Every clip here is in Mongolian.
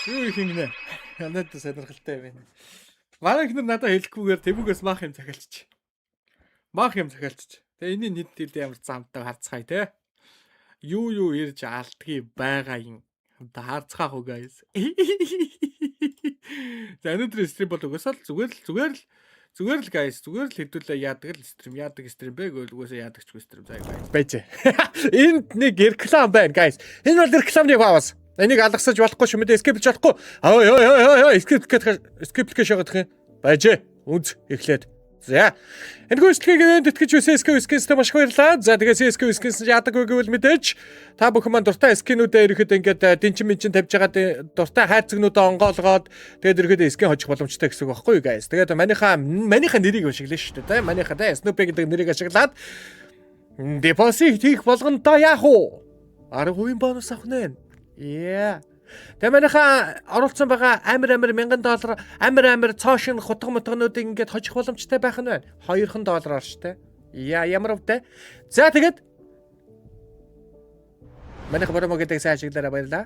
Юу их ингэнэ. Надад сонирхолтой байна. Манай ихнэр надад хэлэхгүйгээр тэвүүгээс маах юм захиалчих. Маах юм захиалчих. Тэгээ энэний нийт дэд ямар замтай харцгаая те. Юу ирж алдгийг байгаа юм. Харцгаах уу guys. За өнөөдөр стрим бол угаасаа л зүгээр л guys зүгээр л хэдүүлээ яадаг л стрим бэ гэвэл угаасаа яадаг ч стрим заа байж. Энд нэг реклам байна guys. Энэ бол рекламны баавас. Энийг алгасаж болохгүй шүү мэдээ скиплж болохгүй. Скиплэх шагаад их байж. Үз эхлээд. За. Энэ гүйцэтгэлийг тэтгэж үсэн скинстэй маш баярлалаа. За тэгээ скинс яадаг вэ гэвэл мэдээж та бүхэн маань дуртай скинүүдээ ирэхэд ингээд дэнчин тавьж байгаа дуртай хайрцагнуудаа онгоолгоод тэгээд ирэхэд скин хожих боломжтой гэсэн үг байхгүй юу guys. Тэгээд манийхаа нэрийг ашиглана шүү дээ. Манийхаа Snoopy гэдэг нэрийг ашиглаад депозит хийх болгондоо яах вэ? 10% бонус авах нэ. Yeah. Тэгээ манайхаа оруулсан байгаа амар $1000 амар цоошин хутга мотгонуудыг ингээд хожих боломжтой байх нь байна. $200 штэ. Ямар өвдөө. За тэгээд манайхаа боромо гэдэг сайн ашиглаараа баярлаа.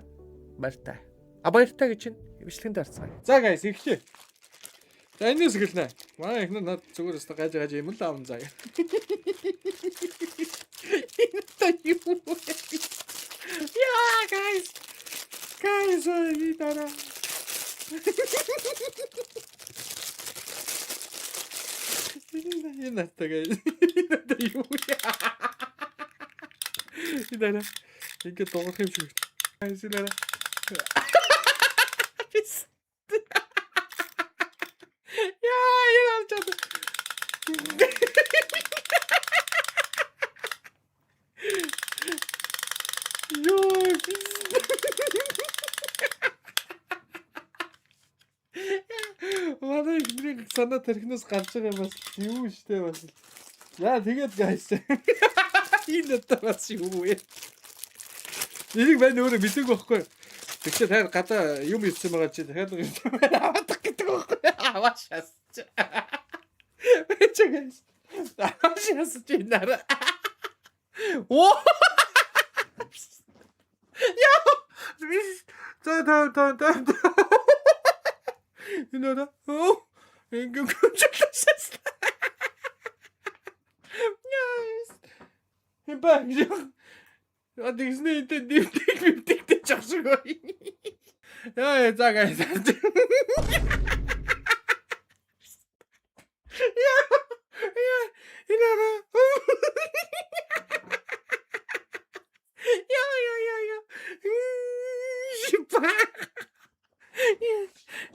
Баяртай. Баяртай гэж чинь бичлэгэнд орцгаая. За guys ихлээ. За энэс эхэлнэ. Манай ихнэр над зүгээр өстө гаж юм л аавн заа. Яа guys. Guys, идара. Энэ тагай. Юу яа. Идара. Ингээ доогох юм шиг. Guys, идара. Яа, чад. Манай ихнийг санаа тархинаас гарч байгаа юм бас юу штэ бас. За тэгээд guys. Энэ таваас юу вэ? Энийг байна өөрөө мэдээгүй байхгүй. Тэгэхээр таар гадаа юм ирсэн байгаа чи дахиад авах гэдэг байхгүй. Аваашаас. Бэч guys. Аваашаас чи нара. Оо. Яа. Та. 이나라 인경 깜짝놀랐어. Хэмбэ Disney дэг чашгүй. Яа загай. Яа инара. Яа. Шипа.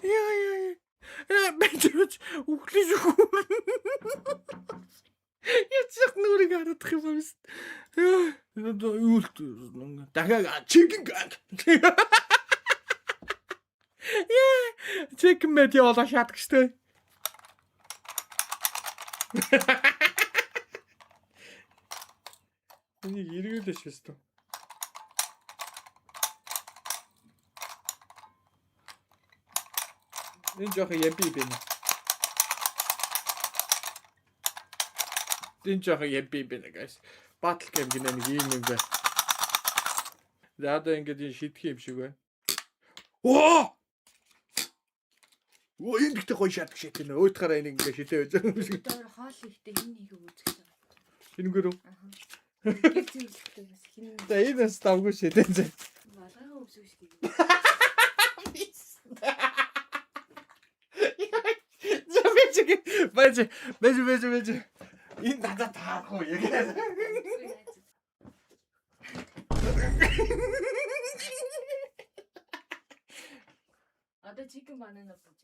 Яа. Бэжүүч үхлэж үү. Яцх нүрийг харах юм байна. Юулт дахиад chicken gang. Яа, chicken мэт яваа шатдаг штэ. Энийг эргүүлээш хэвчээ. Энэ жоохон ямби байна. Энэ жоохон ямби байна guys. Battle game гэнэ нэг юм байна. За одоо ингэж энэ шидэх юм шиг байна. Оо! Оо энэ ихтэй гоё шатдаг шит энэ. Өөдгаараа энийг ингэ шидээ байж байгаа юм шиг. Тэр хоол ихтэй энэ нэг үзэж байгаа. Энэгээр үү? Гэвчихтэй бас хин. За энэ бас давгүй шидээ зэ. Малгай өвсөж шиг. Бэж. Энэ надад таахгүй яг. Одоо chicken banana бууж.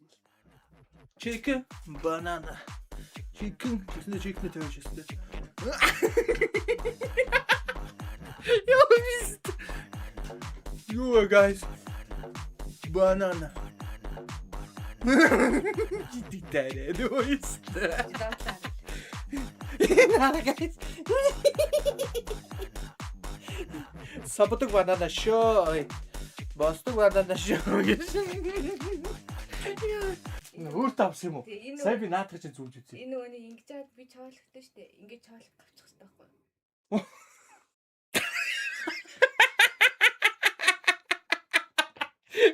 Chicken banana. Chicken тавьж өстэй. Юу guys. Banana. Дитэрэ дөөс. Наа guys. Сабдаг банана шоо. Бостдаг банана шоо. Өөр тавсан юм уу? Сая би наадах чинь зүүж үзье. Энэ нөгөө ингэж чад би чоолохтой штэ. Ингэж чоолох авчих хэрэгтэй байхгүй.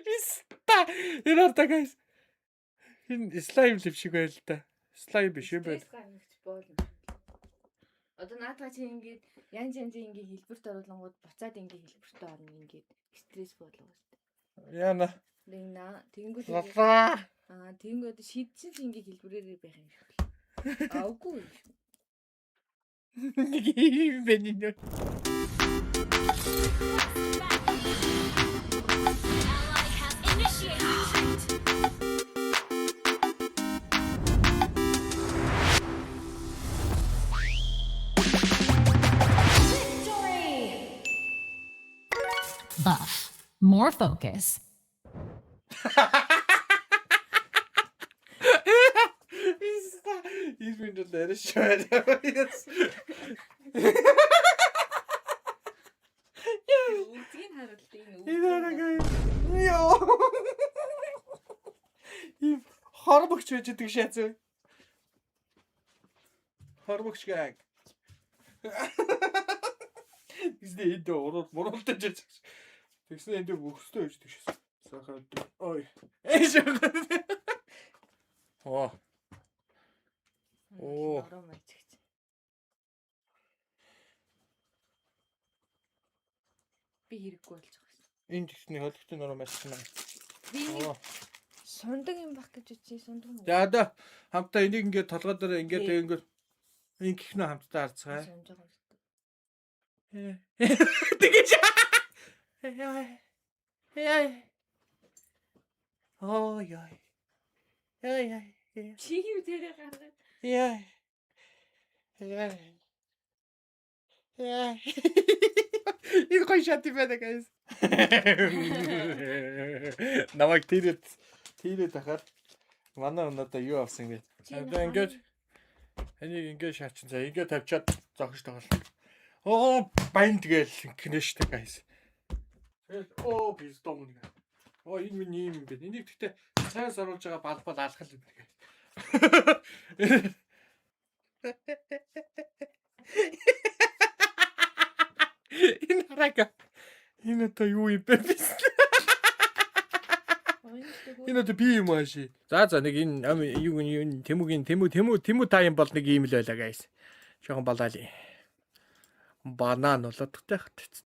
Биста. Энэ одоо guys. Энэ слайм лив шиг байл та. Слайм биш юм байл. Одоо наадгаа чи ингээд янз янзын ингээд хэлбэрт оруулангууд буцаад ингээд хэлбэрт орно ингээд стресс болов уу. Яна. Тэгэнгүүт Аа. тэгэнгүүт шийдсэн чи ингээд хэлбэрээр байх юм шиг. Аагүй. Нэг юм бэ нэ. Buff. More focus. He's been to let us show it. Үлдгийг харуулт энэ Ёо. Ийм хорбогч байж идэг шаац. Хорбогч гэг. Издээ эдэ уралдаж яж. Тэгснэ эдэ өгсдөө байж идэг шээс. Сахаа. Ой. Эш. Оо. Оо. Би хэрэггүй болж байгаа юм. Энэ тэгсний холигтой нөрөө масчна. Би сундаг юм бах гэж үчи сундаг юм. За одоо хамтаа энийг ингээд толгой дээр ингээд ингээд энэ гихнээ хамтдаа харцгаая. Сунж байгаа юм. Тэгэж. Яй. Оо яй. Яй. Чи юу тэрэ гаргаад. Яй. Яй. Яй. Энэ гоё шат юм байна guys. Намайг тийрээ тахаар манай өнөөдөр юу авсан гэж. Одоо ингээд энийг ингээд шаачин за ингээд тавьчаад зогсож тоглоо. Оо байн тэгэл кинэштэй guys. Оо пистон нэг. Оо энэ миний юм бэ. Энийг гэхдээ цаас оруулж байгаа балбал алхал юм байна. Энэ харага. Энэ одоо юу юм бэ? Энэ одоо би юм ааши. За нэг энэ юу Тэмүүгийн та юм бол нэг юм л байлаа guys. Жохон балаали. Банан болоод тахтай.